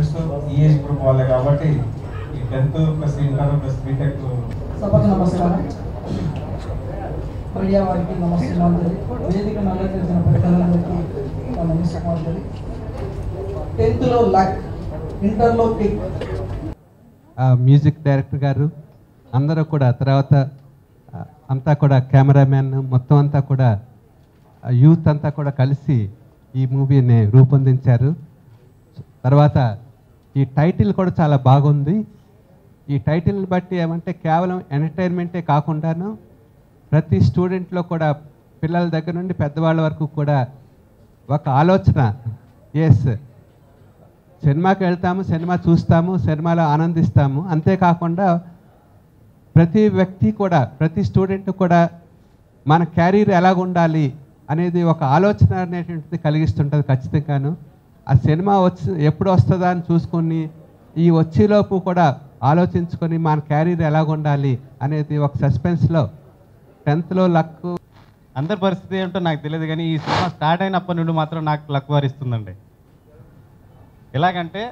తెలుసు ఈ age group వాళ్ళే కాబట్టి ఈ 10th plus inter plus BTech. సభకు నమస్కారం. మీడియా వారికి నమస్కారం. వేదిక నల్లజేసిన పెద్దలందరికీ నమస్కారం. 10th లో లక్, ఇంటర్లో పిక్. మ్యూజిక్ డైరెక్టర్ గారు అందరూ కూడా, తర్వాత అంతా కూడా కెమెరామెన్ మొత్తం అంతా కూడా యూత్ అంతా కూడా కలిసి ఈ మూవీని రూపొందించారు. తర్వాత ఈ టైటిల్ కూడా చాలా బాగుంది. ఈ టైటిల్ని బట్టి ఏమంటే కేవలం ఎంటర్టైన్మెంటే కాకుండాను ప్రతి స్టూడెంట్లో కూడా పిల్లల దగ్గర నుండి పెద్దవాళ్ళ వరకు కూడా ఒక ఆలోచన, ఎస్ సినిమాకి వెళ్తాము, సినిమా చూస్తాము, సినిమాలో ఆనందిస్తాము, అంతేకాకుండా ప్రతి వ్యక్తి కూడా, ప్రతి స్టూడెంట్ కూడా మన క్యారీర్ ఎలాగ ఉండాలి అనేది ఒక ఆలోచన అనేటువంటిది కలిగిస్తుంటుంది ఖచ్చితంగాను. ఆ సినిమా ఎప్పుడు వస్తుందా అని చూసుకొని ఈ వచ్చేలోపు కూడా ఆలోచించుకొని మన క్యారీర్ ఎలాగ ఉండాలి అనేది ఒక సస్పెన్స్లో 10th లో లక్. అందరి పరిస్థితి ఏంటో నాకు తెలియదు, కానీ ఈ సినిమా స్టార్ట్ అయినప్పటి నుండి మాత్రం నాకు లక్ వారిస్తుందండి. ఎలాగంటే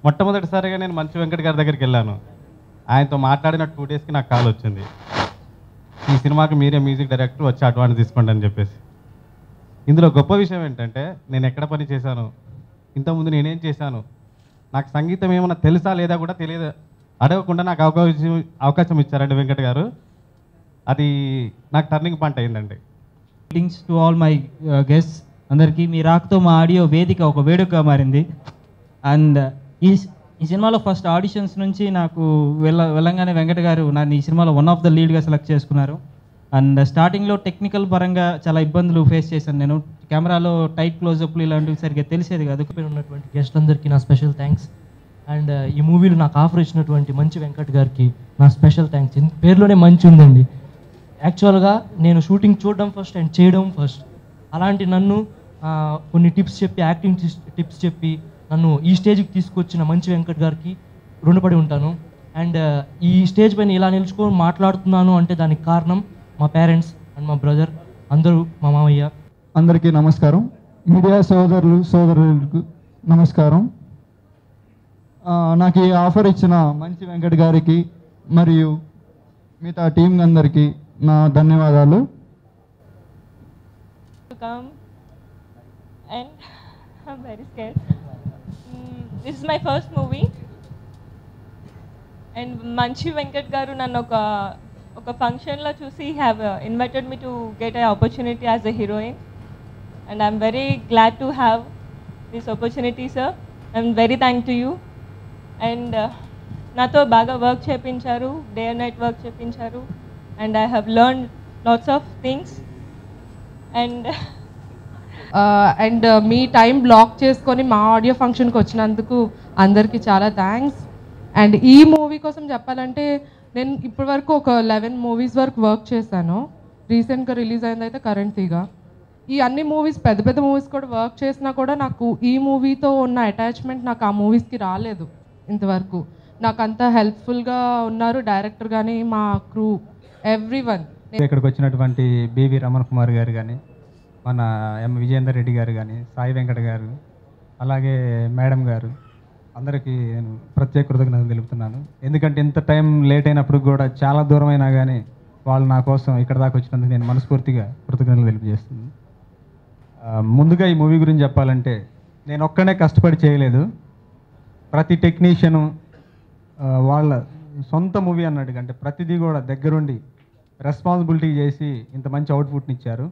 మొట్టమొదటిసారిగా నేను మంచు వెంకట్ గారి దగ్గరికి వెళ్ళాను. ఆయనతో మాట్లాడిన 2 డేస్కి నాకు కాల్ వచ్చింది, ఈ సినిమాకి మీరే మ్యూజిక్ డైరెక్టర్, వచ్చి అడ్వాన్స్ తీసుకోండి అని చెప్పేసి. ఇందులో గొప్ప విషయం ఏంటంటే నేను ఎక్కడ పని చేశాను, ఇంతకుముందు నేనేం చేశాను, నాకు సంగీతం ఏమైనా తెలుసా లేదా కూడా తెలియదు, అడగకుండా నాకు అవకాశం ఇచ్చారండి వెంకట్ గారు. అది నాకు టర్నింగ్ పాయింట్ అయిందండి. Greetings to all my guests అందరికీ. మీ రాకతో మా ఆడియో వేదిక ఒక వేడుకగా మారింది. అండ్ ఈ సినిమాలో ఫస్ట్ ఆడిషన్స్ నుంచి నాకు వెళ్ళంగానే వెంకట్ గారు నన్ను ఈ సినిమాలో వన్ ఆఫ్ ద లీడ్గా సెలెక్ట్ చేసుకున్నారు. అండ్ స్టార్టింగ్లో టెక్నికల్ పరంగా చాలా ఇబ్బందులు ఫేస్ చేశాను నేను. కెమెరాలో టైట్ క్లోజప్లు ఇలాంటివి సరిగ్గా తెలిసేది కాదు. ఉన్నటువంటి గెస్ట్ అందరికీ నా స్పెషల్ థ్యాంక్స్. అండ్ ఈ మూవీలో నాకు ఆఫర్ ఇచ్చినటువంటి మంచి వెంకట్ గారికి నా స్పెషల్ థ్యాంక్స్. పేరులోనే మంచి ఉందండి. యాక్చువల్గా నేను షూటింగ్ చూడడం ఫస్ట్ అండ్ చేయడం ఫస్ట్. అలాంటి నన్ను కొన్ని టిప్స్ చెప్పి, యాక్టింగ్ టిప్స్ చెప్పి నన్ను ఈ స్టేజ్కి తీసుకొచ్చిన మంచి వెంకట్ గారికి రుణపడి ఉంటాను. అండ్ ఈ స్టేజ్ పైన ఇలా నిలుచుకొని మాట్లాడుతున్నాను అంటే దానికి కారణం మా పేరెంట్స్ అండ్ మా బ్రదర్, అందరూ, మా మామయ్య. అందరికీ నమస్కారం. మీడియా సోదరులకు నమస్కారం. నాకు ఈ ఆఫర్ ఇచ్చిన మంచి వెంకట్ గారికి మరియు మిగతా టీం అందరికీ నా ధన్యవాదాలు. I'm very scared. This is my first movie. And Manchi Venkat garu nannu oka function lo chusi have invited me to get an opportunity as a heroine. And I'm very glad to have this opportunity, sir. I'm very thankful to you. And nato baga work chepincharu, day and night work chepincharu. And I have learned lots of things. And మీ time block చేసుకొని మా audio ఫంక్షన్కి వచ్చినందుకు అందరికీ చాలా thanks. And ఈ movie కోసం చెప్పాలంటే నేను ఇప్పటి వరకు ఒక 11 మూవీస్ వరకు వర్క్ చేశాను. రీసెంట్గా రిలీజ్ అయింది అయితే కరెంట్ తీగా. ఈ అన్ని మూవీస్, పెద్ద పెద్ద మూవీస్ కూడా వర్క్ చేసినా కూడా నాకు ఈ మూవీతో ఉన్న అటాచ్మెంట్ నాకు ఆ మూవీస్కి రాలేదు ఇంతవరకు. నాకు అంత హెల్ప్ఫుల్గా ఉన్నారు డైరెక్టర్ కానీ, మా క్రూ, ఎవ్రీవన్. ఇక్కడికి వచ్చినటువంటి బివి రమణ కుమార్ గారు కానీ, మన ఎం విజయేందర్ రెడ్డి గారు కానీ, సాయి వెంకట గారు, అలాగే మేడం గారు, అందరికీ నేను ప్రత్యేక కృతజ్ఞతలు తెలుపుతున్నాను. ఎందుకంటే ఇంత టైం లేట్ అయినప్పుడు కూడా, చాలా దూరమైనా కానీ వాళ్ళు నా కోసం ఇక్కడ దాకా వచ్చినందుకు నేను మనస్ఫూర్తిగా కృతజ్ఞతలు తెలియజేస్తున్నాను. ముందుగా ఈ మూవీ గురించి చెప్పాలంటే నేను ఒక్కనే కష్టపడి చేయలేదు. ప్రతి టెక్నీషియను వాళ్ళ సొంత మూవీ అన్నట్టుగా, అంటే ప్రతిదీ కూడా దగ్గరుండి రెస్పాన్సిబిలిటీ చేసి ఇంత మంచి అవుట్పుట్ని ఇచ్చారు.